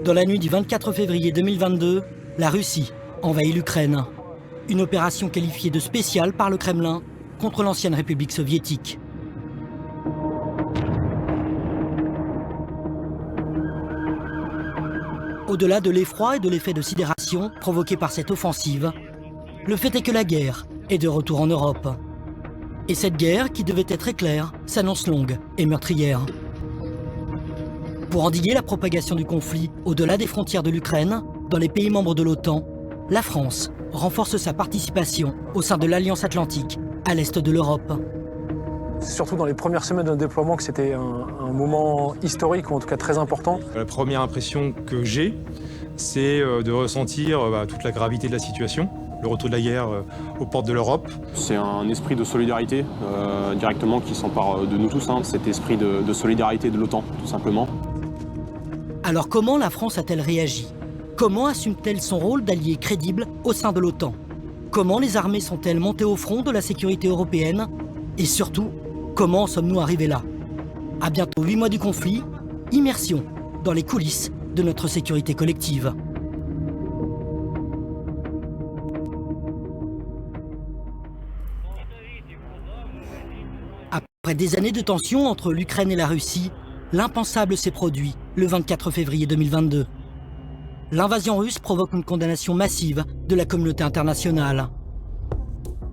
Dans la nuit du 24 février 2022, la Russie envahit l'Ukraine. Une opération qualifiée de spéciale par le Kremlin contre l'ancienne République soviétique. Au-delà de l'effroi et de l'effet de sidération provoqué par cette offensive, le fait est que la guerre est de retour en Europe. Et cette guerre, qui devait être éclair, s'annonce longue et meurtrière. Pour endiguer la propagation du conflit au-delà des frontières de l'Ukraine, dans les pays membres de l'OTAN, la France renforce sa participation au sein de l'Alliance Atlantique, à l'est de l'Europe. C'est surtout dans les premières semaines d'un déploiement que c'était un moment historique, ou en tout cas très important. La première impression que j'ai, c'est de ressentir toute la gravité de la situation, le retour de la guerre aux portes de l'Europe. C'est un esprit de solidarité directement qui s'empare de nous tous, cet esprit de solidarité de l'OTAN, tout simplement. Alors comment la France a-t-elle réagi? Comment assume-t-elle son rôle d'allié crédible au sein de l'OTAN? Comment les armées sont-elles montées au front de la sécurité européenne? Et surtout, comment en sommes-nous arrivés là? À bientôt 8 mois du conflit, immersion dans les coulisses de notre sécurité collective. Après des années de tension entre l'Ukraine et la Russie, l'impensable s'est produit le 24 février 2022. L'invasion russe provoque une condamnation massive de la communauté internationale.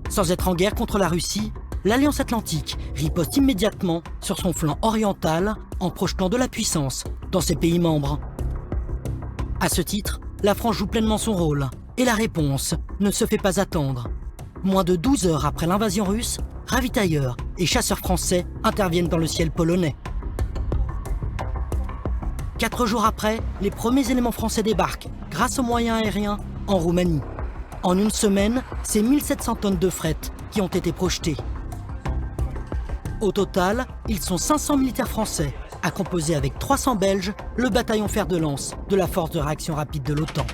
Sans être en guerre contre la Russie, l'Alliance Atlantique riposte immédiatement sur son flanc oriental en projetant de la puissance dans ses pays membres. À ce titre, la France joue pleinement son rôle et la réponse ne se fait pas attendre. Moins de 12 heures après l'invasion russe, ravitailleurs et chasseurs français interviennent dans le ciel polonais. 4 jours après, les premiers éléments français débarquent, grâce aux moyens aériens, en Roumanie. En une semaine, c'est 1700 tonnes de fret qui ont été projetées. Au total, ils sont 500 militaires français, à composer avec 300 Belges, le bataillon fer de lance de la force de réaction rapide de l'OTAN.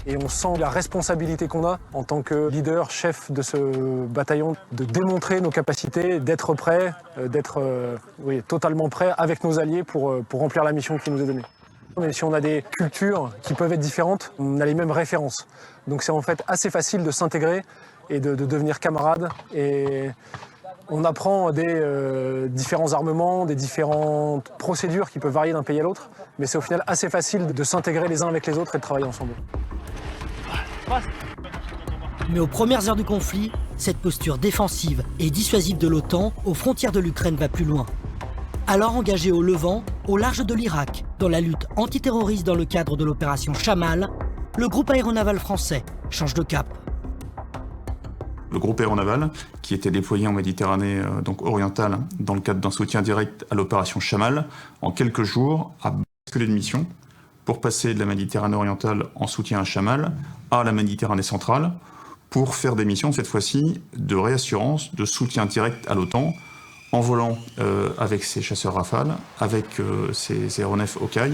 Et on sent la responsabilité qu'on a en tant que leader, chef de ce bataillon, de démontrer nos capacités, d'être prêt, d'être totalement prêt avec nos alliés pour remplir la mission qui nous est donnée. Même si on a des cultures qui peuvent être différentes, on a les mêmes références. Donc c'est en fait assez facile de s'intégrer et de devenir camarade. Et on apprend des différents armements, des différentes procédures qui peuvent varier d'un pays à l'autre. Mais c'est au final assez facile de s'intégrer les uns avec les autres et de travailler ensemble. Mais aux premières heures du conflit, cette posture défensive et dissuasive de l'OTAN aux frontières de l'Ukraine va plus loin. Alors engagé au Levant, au large de l'Irak, dans la lutte antiterroriste dans le cadre de l'opération Chamal, le groupe aéronaval français change de cap. Le groupe aéronaval, qui était déployé en Méditerranée orientale dans le cadre d'un soutien direct à l'opération Chamal, en quelques jours a basculé de mission pour passer de la Méditerranée orientale en soutien à Chamal à la Méditerranée centrale, pour faire des missions cette fois-ci de réassurance, de soutien direct à l'OTAN, en volant avec ses chasseurs Rafale, avec ses aéronefs Hawkei,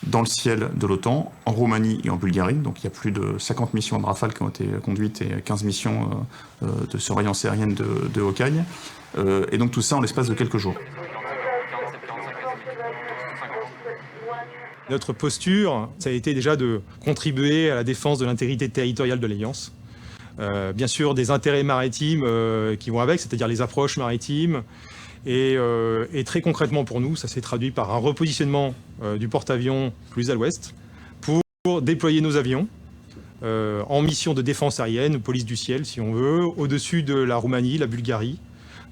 dans le ciel de l'OTAN, en Roumanie et en Bulgarie. Donc il y a plus de 50 missions de Rafale qui ont été conduites et 15 missions de surveillance aérienne de Hawkei. Et donc tout ça en l'espace de quelques jours. Notre posture, ça a été déjà de contribuer à la défense de l'intégrité territoriale de l'Alliance. Bien sûr, des intérêts maritimes qui vont avec, c'est-à-dire les approches maritimes. Et très concrètement pour nous, ça s'est traduit par un repositionnement du porte-avions plus à l'ouest pour déployer nos avions en mission de défense aérienne, police du ciel si on veut, au-dessus de la Roumanie, la Bulgarie,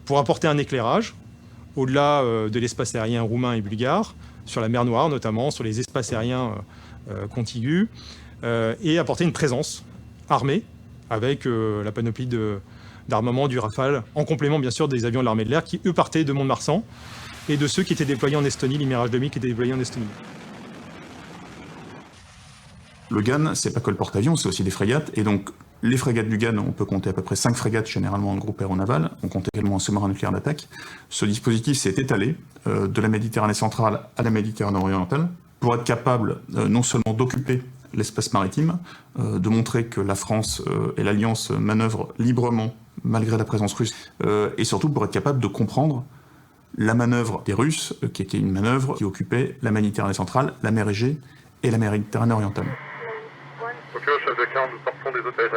pour apporter un éclairage au-delà de l'espace aérien roumain et bulgare, sur la mer Noire notamment, sur les espaces aériens contigus, et apporter une présence armée avec la panoplie d'armement du Rafale, en complément bien sûr des avions de l'armée de l'air qui eux partaient de Mont-de-Marsan et de ceux qui étaient déployés en Estonie, les Mirage 2000 qui étaient déployés en Estonie. Le GAN, c'est pas que le porte-avions, c'est aussi des frégates, et donc les frégates du GAN, on peut compter à peu près 5 frégates généralement dans le groupe aéronaval, on compte également un sous-marin nucléaire d'attaque. Ce dispositif s'est étalé de la Méditerranée centrale à la Méditerranée orientale pour être capable non seulement d'occuper l'espace maritime, de montrer que la France et l'Alliance manœuvrent librement malgré la présence russe, et surtout pour être capable de comprendre la manœuvre des Russes, qui était une manœuvre qui occupait la Méditerranée centrale, la mer Égée et la Méditerranée orientale. Ok, chef de camp, nous sortons des hôtels.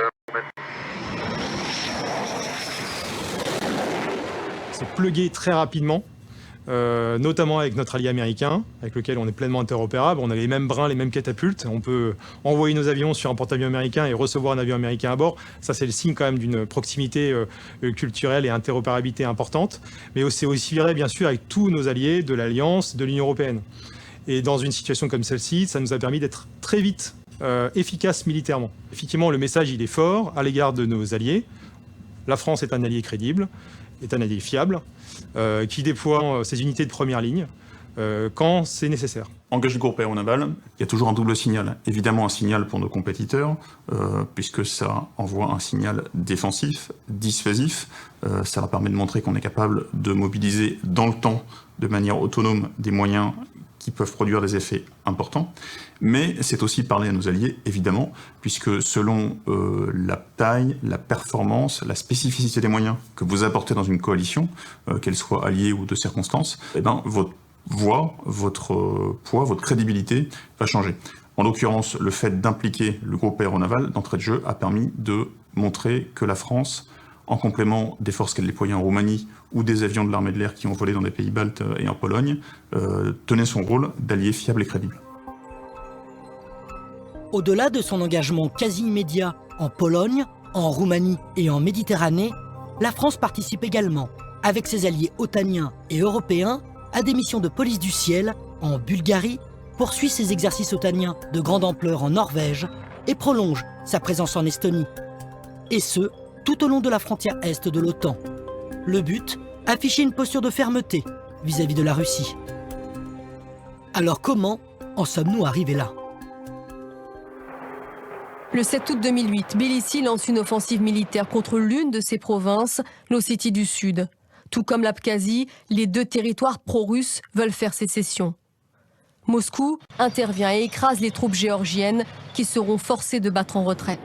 C'est plugué très rapidement, notamment avec notre allié américain, avec lequel on est pleinement interopérable. On a les mêmes brins, les mêmes catapultes. On peut envoyer nos avions sur un porte-avions américain et recevoir un avion américain à bord. Ça, c'est le signe quand même d'une proximité culturelle et interopérabilité importante. Mais c'est aussi vrai, bien sûr, avec tous nos alliés de l'Alliance, de l'Union européenne. Et dans une situation comme celle-ci, ça nous a permis d'être très vite efficace militairement. Effectivement, le message, il est fort à l'égard de nos alliés. La France est un allié crédible, est un allié fiable, qui déploie ses unités de première ligne quand c'est nécessaire. Engagé le groupe aéronaval, il y a toujours un double signal. Évidemment un signal pour nos compétiteurs, puisque ça envoie un signal défensif, dissuasif. Ça leur permet de montrer qu'on est capable de mobiliser dans le temps, de manière autonome, des moyens qui peuvent produire des effets importants. Mais c'est aussi parler à nos alliés, évidemment, puisque selon la taille, la performance, la spécificité des moyens que vous apportez dans une coalition, qu'elle soit alliée ou de circonstances, eh ben, votre voix, votre poids, votre crédibilité va changer. En l'occurrence, le fait d'impliquer le groupe aéronaval d'entrée de jeu a permis de montrer que la France, en complément des forces qu'elle déployait en Roumanie ou des avions de l'armée de l'air qui ont volé dans des pays baltes et en Pologne, tenait son rôle d'allié fiable et crédible. Au-delà de son engagement quasi immédiat en Pologne, en Roumanie et en Méditerranée, la France participe également, avec ses alliés otaniens et européens, à des missions de police du ciel en Bulgarie, poursuit ses exercices otaniens de grande ampleur en Norvège et prolonge sa présence en Estonie. Et ce, tout au long de la frontière est de l'OTAN. Le but, afficher une posture de fermeté vis-à-vis de la Russie. Alors comment en sommes-nous arrivés là ? Le 7 août 2008, Tbilissi lance une offensive militaire contre l'une de ses provinces, l'Ossétie du Sud. Tout comme l'Abkhazie, les deux territoires pro-russes veulent faire sécession. Moscou intervient et écrase les troupes géorgiennes qui seront forcées de battre en retrait.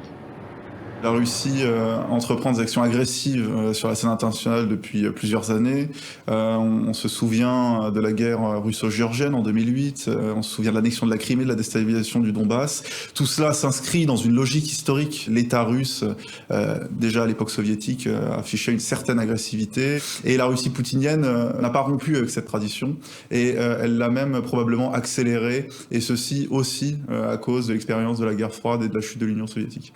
La Russie entreprend des actions agressives sur la scène internationale depuis plusieurs années. On se souvient de la guerre russo-géorgienne en 2008, on se souvient de l'annexion de la Crimée, de la déstabilisation du Donbass. Tout cela s'inscrit dans une logique historique. L'État russe, déjà à l'époque soviétique, affichait une certaine agressivité. Et la Russie poutinienne n'a pas rompu avec cette tradition. Et elle l'a même probablement accélérée, et ceci aussi à cause de l'expérience de la guerre froide et de la chute de l'Union soviétique.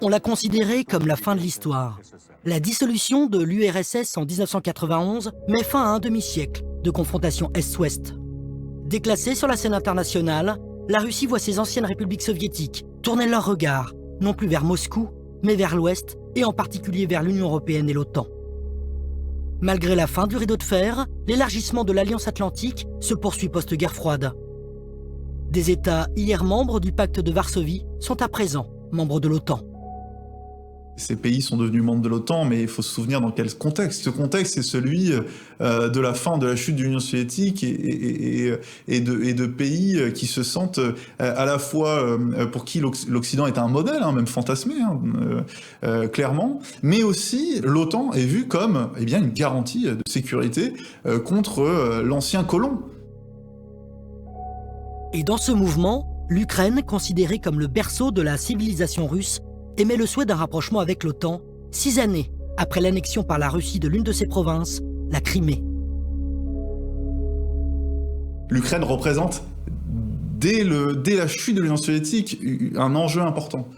On l'a considéré comme la fin de l'histoire. La dissolution de l'URSS en 1991 met fin à un demi-siècle de confrontation Est-Ouest. Déclassée sur la scène internationale, la Russie voit ses anciennes républiques soviétiques tourner leur regard, non plus vers Moscou, mais vers l'Ouest, et en particulier vers l'Union européenne et l'OTAN. Malgré la fin du rideau de fer, l'élargissement de l'Alliance Atlantique se poursuit post-guerre froide. Des États hier membres du pacte de Varsovie sont à présent membres de l'OTAN. Ces pays sont devenus membres de l'OTAN, mais il faut se souvenir dans quel contexte. Ce contexte, c'est celui de la fin, de la chute de l'Union soviétique et de pays qui se sentent à la fois pour qui l'Occident est un modèle, même fantasmé, clairement, mais aussi l'OTAN est vue comme une garantie de sécurité contre l'ancien colon. Et dans ce mouvement, l'Ukraine, considérée comme le berceau de la civilisation russe, émet le souhait d'un rapprochement avec l'OTAN, 6 années après l'annexion par la Russie de l'une de ses provinces, la Crimée. L'Ukraine représente, dès la chute de l'Union soviétique, un enjeu important.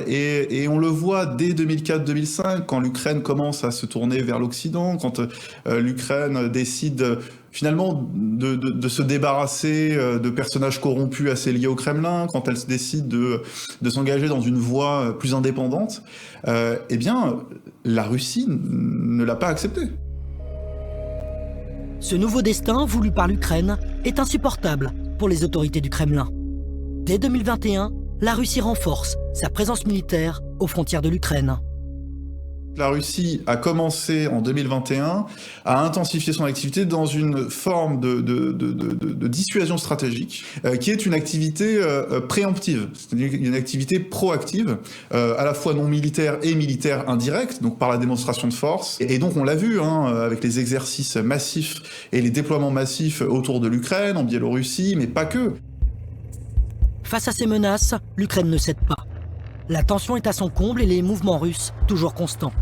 Et on le voit dès 2004-2005, quand l'Ukraine commence à se tourner vers l'Occident, quand l'Ukraine décide finalement de se débarrasser de personnages corrompus assez liés au Kremlin, quand elle décide de s'engager dans une voie plus indépendante, la Russie ne l'a pas accepté. Ce nouveau destin, voulu par l'Ukraine, est insupportable pour les autorités du Kremlin. Dès 2021, la Russie renforce sa présence militaire aux frontières de l'Ukraine. La Russie a commencé en 2021 à intensifier son activité dans une forme de dissuasion stratégique, qui est une activité préemptive, c'est-à-dire une activité proactive, à la fois non militaire et militaire indirecte, donc par la démonstration de force. Et donc on l'a vu avec les exercices massifs et les déploiements massifs autour de l'Ukraine, en Biélorussie, mais pas que. Face à ces menaces, l'Ukraine ne cède pas. La tension est à son comble et les mouvements russes toujours constants.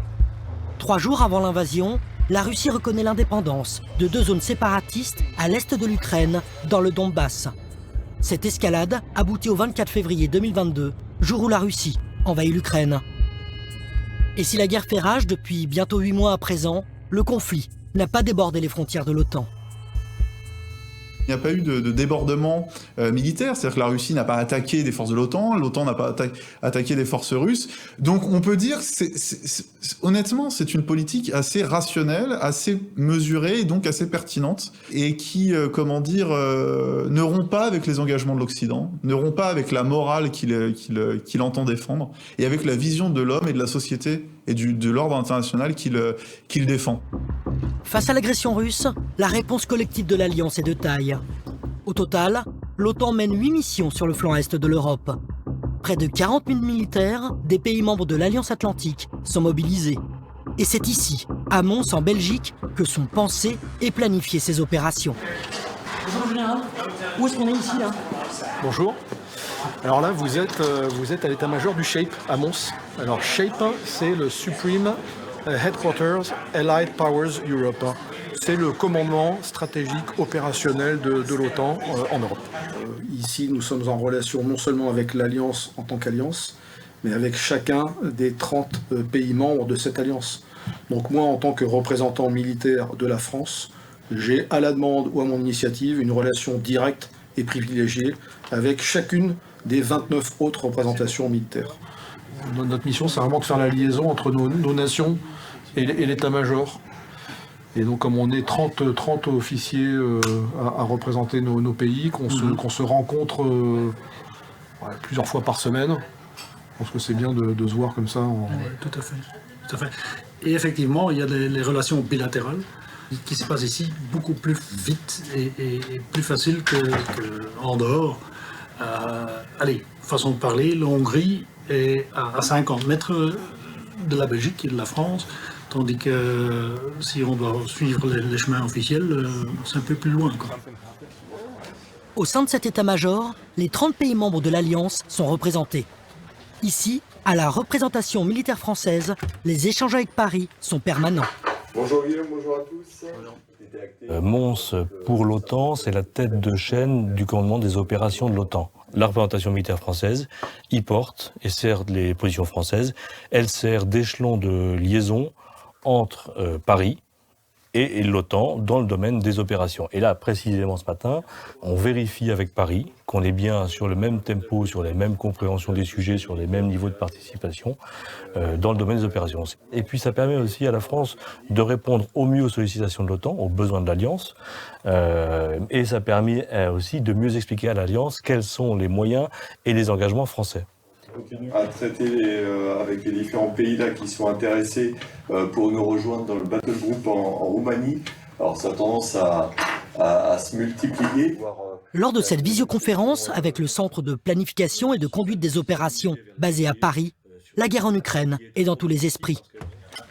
3 jours avant l'invasion, la Russie reconnaît l'indépendance de 2 zones séparatistes à l'est de l'Ukraine, dans le Donbass. Cette escalade aboutit au 24 février 2022, jour où la Russie envahit l'Ukraine. Et si la guerre fait rage depuis bientôt 8 mois à présent, le conflit n'a pas débordé les frontières de l'OTAN. Il n'y a pas eu de débordement militaire, c'est-à-dire que la Russie n'a pas attaqué des forces de l'OTAN, l'OTAN n'a pas attaqué des forces russes. Donc on peut dire, honnêtement, c'est une politique assez rationnelle, assez mesurée et donc assez pertinente, et qui, ne rompt pas avec les engagements de l'Occident, ne rompt pas avec la morale qu'il entend défendre, et avec la vision de l'homme et de la société et de l'ordre international qu'il défend. Face à l'agression russe, la réponse collective de l'Alliance est de taille. Au total, l'OTAN mène 8 missions sur le flanc est de l'Europe. Près de 40 000 militaires des pays membres de l'Alliance Atlantique sont mobilisés. Et c'est ici, à Mons en Belgique, que sont pensées et planifiées ces opérations. Bonjour général, où est-ce qu'on est ici là? Bonjour. Alors là, vous êtes à l'état-major du SHAPE à Mons. Alors SHAPE, c'est le Supreme Headquarters Allied Powers Europe. C'est le commandement stratégique opérationnel de l'OTAN en Europe. Ici, nous sommes en relation non seulement avec l'Alliance en tant qu'alliance, mais avec chacun des 30 pays membres de cette alliance. Donc moi, en tant que représentant militaire de la France, j'ai à la demande ou à mon initiative une relation directe et privilégiée avec chacune des 29 autres représentations militaires. Notre mission, c'est vraiment de faire la liaison entre nos nations et l'état-major. Et donc, comme on est 30 officiers à représenter nos pays, qu'on se rencontre plusieurs fois par semaine, je pense que c'est bien de se voir comme ça. Tout à fait. Et effectivement, il y a les relations bilatérales qui se passent ici beaucoup plus vite et plus facile qu'en dehors. Façon de parler, la Hongrie est à 50 mètres de la Belgique et de la France, tandis que si on doit suivre les chemins officiels, c'est un peu plus loin, quoi. Au sein de cet état-major, les 30 pays membres de l'Alliance sont représentés. Ici, à la représentation militaire française, les échanges avec Paris sont permanents. Bonjour Guillaume, bonjour à tous. Mons, pour l'OTAN, c'est la tête de chaîne du commandement des opérations de l'OTAN. La représentation militaire française y porte et sert les positions françaises. Elle sert d'échelon de liaison entre Paris et l'OTAN dans le domaine des opérations. Et là, précisément ce matin, on vérifie avec Paris qu'on est bien sur le même tempo, sur les mêmes compréhensions des sujets, sur les mêmes niveaux de participation dans le domaine des opérations. Et puis ça permet aussi à la France de répondre au mieux aux sollicitations de l'OTAN, aux besoins de l'Alliance, et ça permet aussi de mieux expliquer à l'Alliance quels sont les moyens et les engagements français. À traiter avec les différents pays là qui sont intéressés pour nous rejoindre dans le battle group en Roumanie. Alors ça a tendance à se multiplier. Lors de cette visioconférence avec le Centre de planification et de conduite des opérations basé à Paris, la guerre en Ukraine est dans tous les esprits.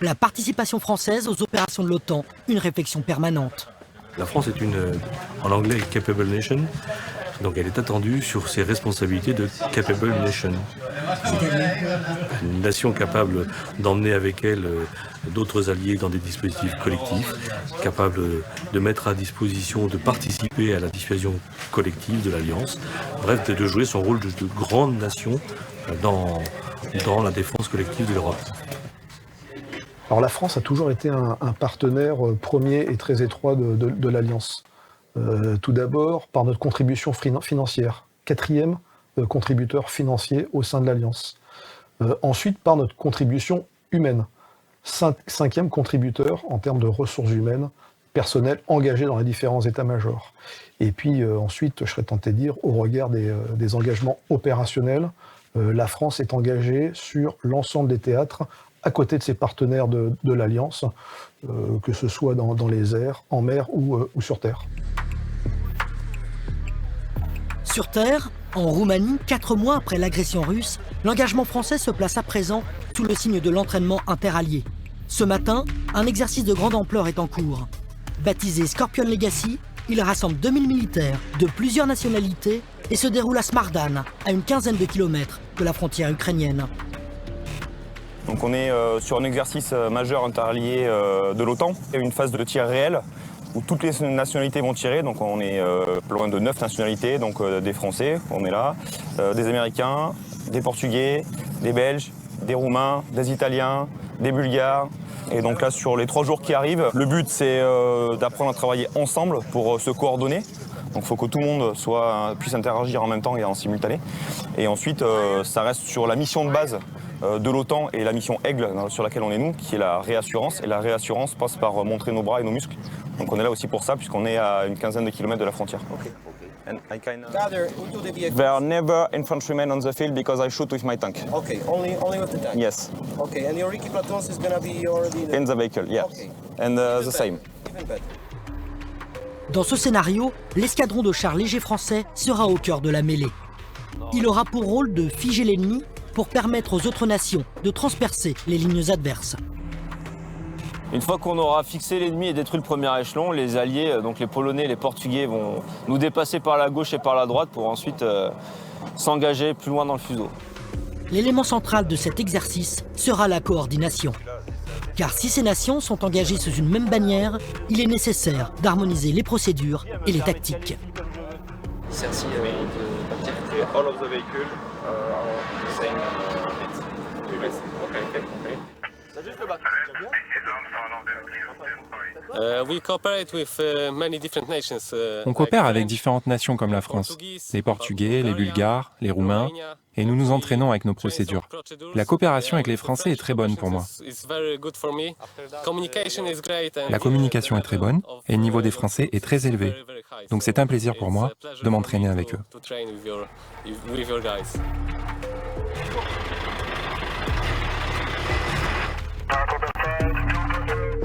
La participation française aux opérations de l'OTAN, une réflexion permanente. La France est en anglais, capable nation. Donc elle est attendue sur ses responsabilités de capable nation. Une nation capable d'emmener avec elle d'autres alliés dans des dispositifs collectifs, capable de mettre à disposition, de participer à la dissuasion collective de l'Alliance, bref, de jouer son rôle de grande nation dans la défense collective de l'Europe. Alors la France a toujours été un partenaire premier et très étroit de l'Alliance. Tout d'abord par notre contribution financière, 4e contributeur financier au sein de l'Alliance. Ensuite par notre contribution humaine, 5e contributeur en termes de ressources humaines, personnel engagé dans les différents états-majors. Et puis ensuite, je serais tenté de dire, au regard des engagements opérationnels, la France est engagée sur l'ensemble des théâtres à côté de ses partenaires de l'Alliance, que ce soit dans les airs, en mer ou sur terre. Sur terre, en Roumanie, 4 mois après l'agression russe, l'engagement français se place à présent sous le signe de l'entraînement interallié. Ce matin, un exercice de grande ampleur est en cours. Baptisé Scorpion Legacy, il rassemble 2000 militaires de plusieurs nationalités et se déroule à Smardan, à une quinzaine de kilomètres de la frontière ukrainienne. Donc on est sur un exercice majeur interallié de l'OTAN. Il y a une phase de tir réel où toutes les nationalités vont tirer. Donc on est loin de 9 nationalités, donc des Français, on est là, des Américains, des Portugais, des Belges, des Roumains, des Italiens, des Bulgares. Et donc là, sur les 3 jours qui arrivent, le but c'est d'apprendre à travailler ensemble pour se coordonner. Donc il faut que tout le monde puisse interagir en même temps et en simultané. Et ensuite, ça reste sur la mission de base de l'OTAN et la mission Aigle sur laquelle on est nous, qui est la réassurance. Et la réassurance passe par montrer nos bras et nos muscles. Donc on est là aussi pour ça, puisqu'on est à une quinzaine de kilomètres de la frontière. Okay. And I can, there are never infantrymen on the field because I shoot with my tank. Okay, only with the tank? Yes. Okay, and your Ricky Platons is going to be already... In the vehicle, yeah. Okay. And the same. Even better. Dans ce scénario, l'escadron de chars légers français sera au cœur de la mêlée. Il aura pour rôle de figer l'ennemi pour permettre aux autres nations de transpercer les lignes adverses. Une fois qu'on aura fixé l'ennemi et détruit le premier échelon, les alliés, donc les Polonais et les Portugais, vont nous dépasser par la gauche et par la droite pour ensuite s'engager plus loin dans le fuseau. L'élément central de cet exercice sera la coordination. Car si ces nations sont engagées sous une même bannière, il est nécessaire d'harmoniser les procédures et les tactiques. Celle-ci All of the vehicles are the same bit. Okay. C'est juste le bac. On coopère avec différentes nations comme la France, les Portugais, les Bulgares, les Roumains, et nous nous entraînons avec nos procédures. La coopération avec les Français est très bonne pour moi. La communication est très bonne et le niveau des Français est très élevé. Donc c'est un plaisir pour moi de m'entraîner avec eux.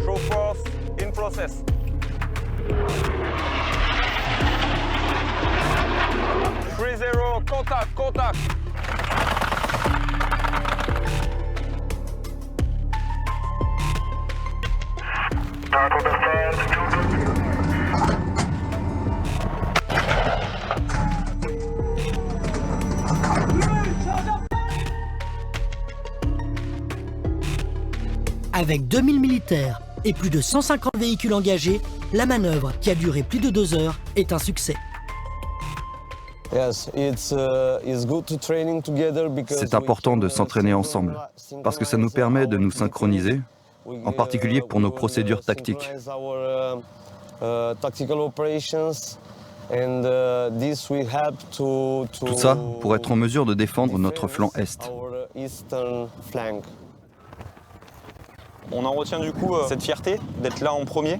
Show force in process. Three zero, contact. Avec 2000 militaires et plus de 150 véhicules engagés, la manœuvre, qui a duré plus de 2 heures, est un succès. C'est important de s'entraîner ensemble, parce que ça nous permet de nous synchroniser, en particulier pour nos procédures tactiques. Tout ça pour être en mesure de défendre notre flanc Est. On en retient du coup cette fierté d'être là en premier,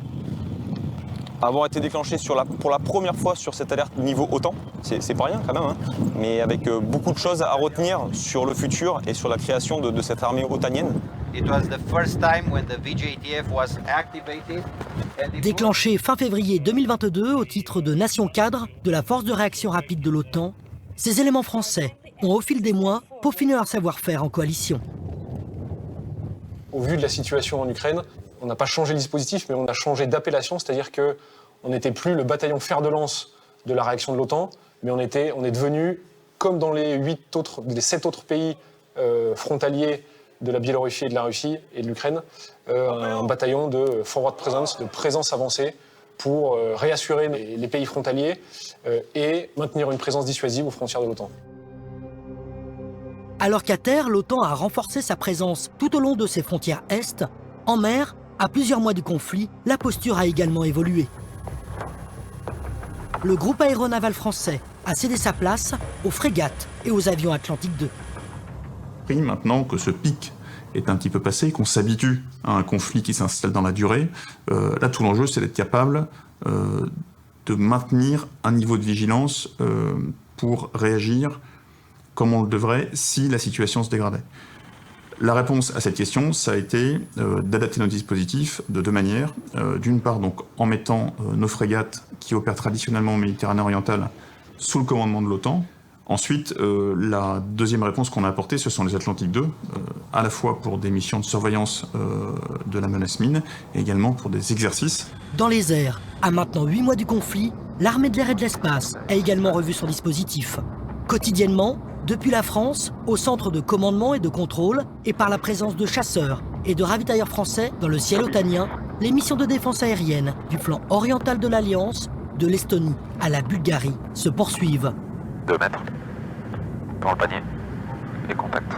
avoir été déclenché pour la première fois sur cette alerte niveau OTAN, c'est pas rien quand même, hein, mais avec beaucoup de choses à retenir sur le futur et sur la création de cette armée otanienne. Déclenché fin février 2022 au titre de nation cadre de la force de réaction rapide de l'OTAN, ces éléments français ont au fil des mois peaufiné leur savoir-faire en coalition. Au vu de la situation en Ukraine, on n'a pas changé le dispositif, mais on a changé d'appellation, c'est-à-dire qu'on n'était plus le bataillon fer de lance de la réaction de l'OTAN, mais on est devenu, comme dans les 7 autres pays frontaliers de la Biélorussie et de la Russie et de l'Ukraine, un bataillon de forward presence, de présence avancée, pour réassurer les pays frontaliers et maintenir une présence dissuasive aux frontières de l'OTAN. Alors qu'à terre, l'OTAN a renforcé sa présence tout au long de ses frontières Est, en mer, à plusieurs mois du conflit, la posture a également évolué. Le groupe aéronaval français a cédé sa place aux frégates et aux avions Atlantique II. Maintenant que ce pic est un petit peu passé, qu'on s'habitue à un conflit qui s'installe dans la durée, là tout l'enjeu c'est d'être capable de maintenir un niveau de vigilance pour réagir comme on le devrait si la situation se dégradait. La réponse à cette question, ça a été d'adapter nos dispositifs de deux manières. D'une part, donc, en mettant nos frégates qui opèrent traditionnellement en Méditerranée orientale sous le commandement de l'OTAN. Ensuite, la deuxième réponse qu'on a apportée, ce sont les Atlantique 2, à la fois pour des missions de surveillance de la menace mine, et également pour des exercices. Dans les airs, à maintenant 8 mois du conflit, l'armée de l'air et de l'espace a également revu son dispositif. Quotidiennement, depuis la France, au centre de commandement et de contrôle, et par la présence de chasseurs et de ravitailleurs français dans le ciel otanien, les missions de défense aérienne du flanc oriental de l'Alliance, de l'Estonie à la Bulgarie, se poursuivent. 2 mètres, dans le panier, et contact.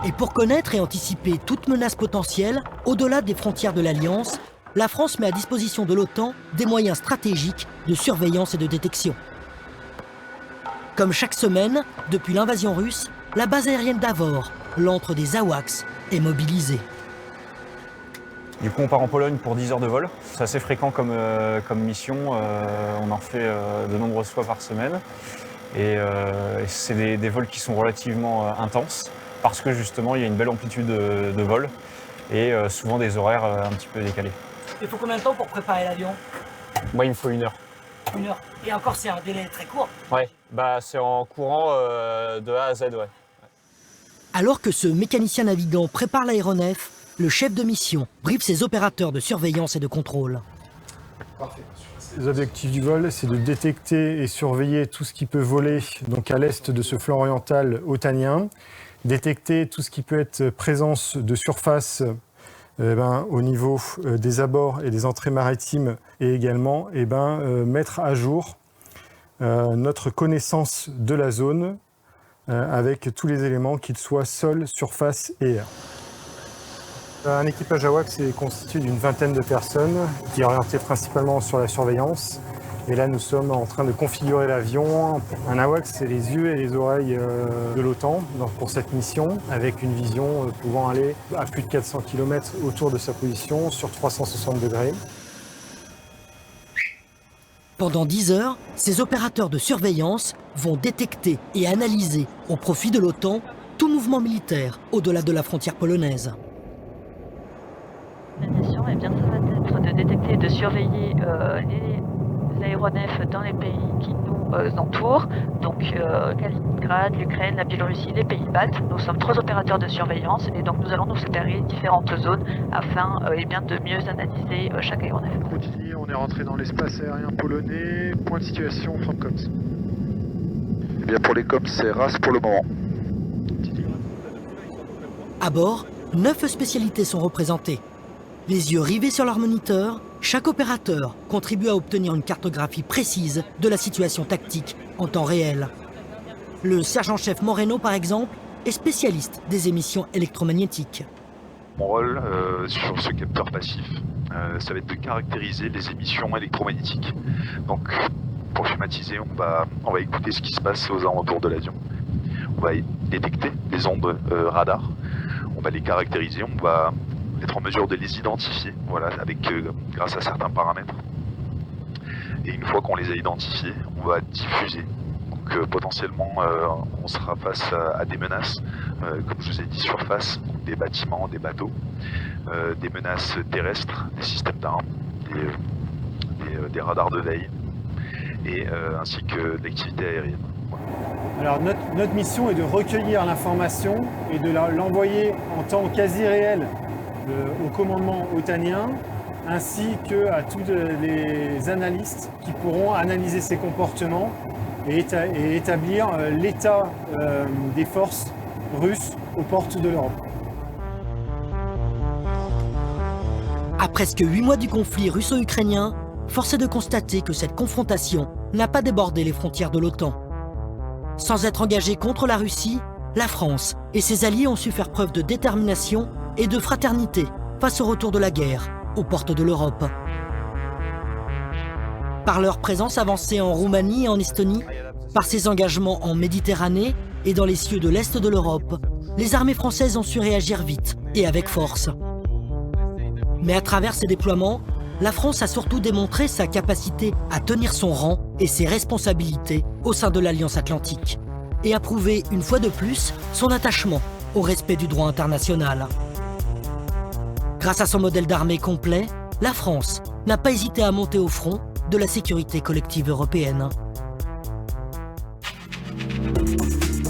Et pour connaître et anticiper toute menace potentielle, au-delà des frontières de l'Alliance, la France met à disposition de l'OTAN des moyens stratégiques de surveillance et de détection. Comme chaque semaine, depuis l'invasion russe, la base aérienne d'Avor, l'antre des AWACS, est mobilisée. Du coup, on part en Pologne pour 10 heures de vol. C'est assez fréquent comme mission. On en fait de nombreuses fois par semaine. Et c'est des vols qui sont relativement intenses parce que justement, il y a une belle amplitude de vol et souvent des horaires un petit peu décalés. Il faut combien de temps pour préparer l'avion? Moi, il me faut 1 heure. 1 heure. Et encore, c'est un délai très court. Ouais, bah c'est en courant de A à Z, ouais. Alors que ce mécanicien navigant prépare l'aéronef, le chef de mission briefe ses opérateurs de surveillance et de contrôle. Parfait. Les objectifs du vol, c'est de détecter et surveiller tout ce qui peut voler donc à l'est de ce flanc oriental otanien, détecter tout ce qui peut être présence de surface au niveau des abords et des entrées maritimes et également mettre à jour notre connaissance de la zone avec tous les éléments, qu'ils soient sol, surface et air. Un équipage AWACS est constitué d'une vingtaine de personnes qui est orienté principalement sur la surveillance. Et là, nous sommes en train de configurer l'avion. Un AWACS, c'est les yeux et les oreilles de l'OTAN pour cette mission, avec une vision pouvant aller à plus de 400 km autour de sa position sur 360 degrés. Pendant 10 heures, ces opérateurs de surveillance vont détecter et analyser au profit de l'OTAN tout mouvement militaire au-delà de la frontière polonaise. La mission, ça va être de détecter et de surveiller les aéronefs dans les pays qui nous entourent, donc Kaliningrad, l'Ukraine, la Biélorussie, les pays baltes. Nous sommes 3 opérateurs de surveillance et donc nous allons nous séparer différentes zones afin de mieux analyser chaque aéronef. Continue, on est rentré dans l'espace aérien polonais, point de situation, from coms. Eh bien pour les coms, c'est RAS pour le moment. À bord, 9 spécialités sont représentées. Les yeux rivés sur leur moniteur, chaque opérateur contribue à obtenir une cartographie précise de la situation tactique en temps réel. Le sergent-chef Moreno, par exemple, est spécialiste des émissions électromagnétiques. Mon rôle sur ce capteur passif, ça va être de caractériser les émissions électromagnétiques. Donc, pour schématiser, on va écouter ce qui se passe aux alentours de l'avion. On va détecter les ondes radar. On va les caractériser, on va être en mesure de les identifier, grâce à certains paramètres. Et une fois qu'on les a identifiés, on va diffuser. Donc potentiellement, on sera face à des menaces, comme je vous ai dit, surface, des bâtiments, des bateaux, des menaces terrestres, des systèmes d'armes, des radars de veille, et ainsi que de l'activité aérienne. Alors notre mission est de recueillir l'information et de l'envoyer en temps quasi réel au commandement otanien, ainsi qu'à tous les analystes qui pourront analyser ces comportements et établir l'état des forces russes aux portes de l'Europe. À presque 8 mois du conflit russo-ukrainien, force est de constater que cette confrontation n'a pas débordé les frontières de l'OTAN. Sans être engagée contre la Russie, la France et ses alliés ont su faire preuve de détermination et de fraternité face au retour de la guerre aux portes de l'Europe. Par leur présence avancée en Roumanie et en Estonie, par ses engagements en Méditerranée et dans les cieux de l'Est de l'Europe, les armées françaises ont su réagir vite et avec force. Mais à travers ces déploiements, la France a surtout démontré sa capacité à tenir son rang et ses responsabilités au sein de l'Alliance Atlantique. et a prouvé une fois de plus son attachement au respect du droit international. Grâce à son modèle d'armée complet, la France n'a pas hésité à monter au front de la sécurité collective européenne.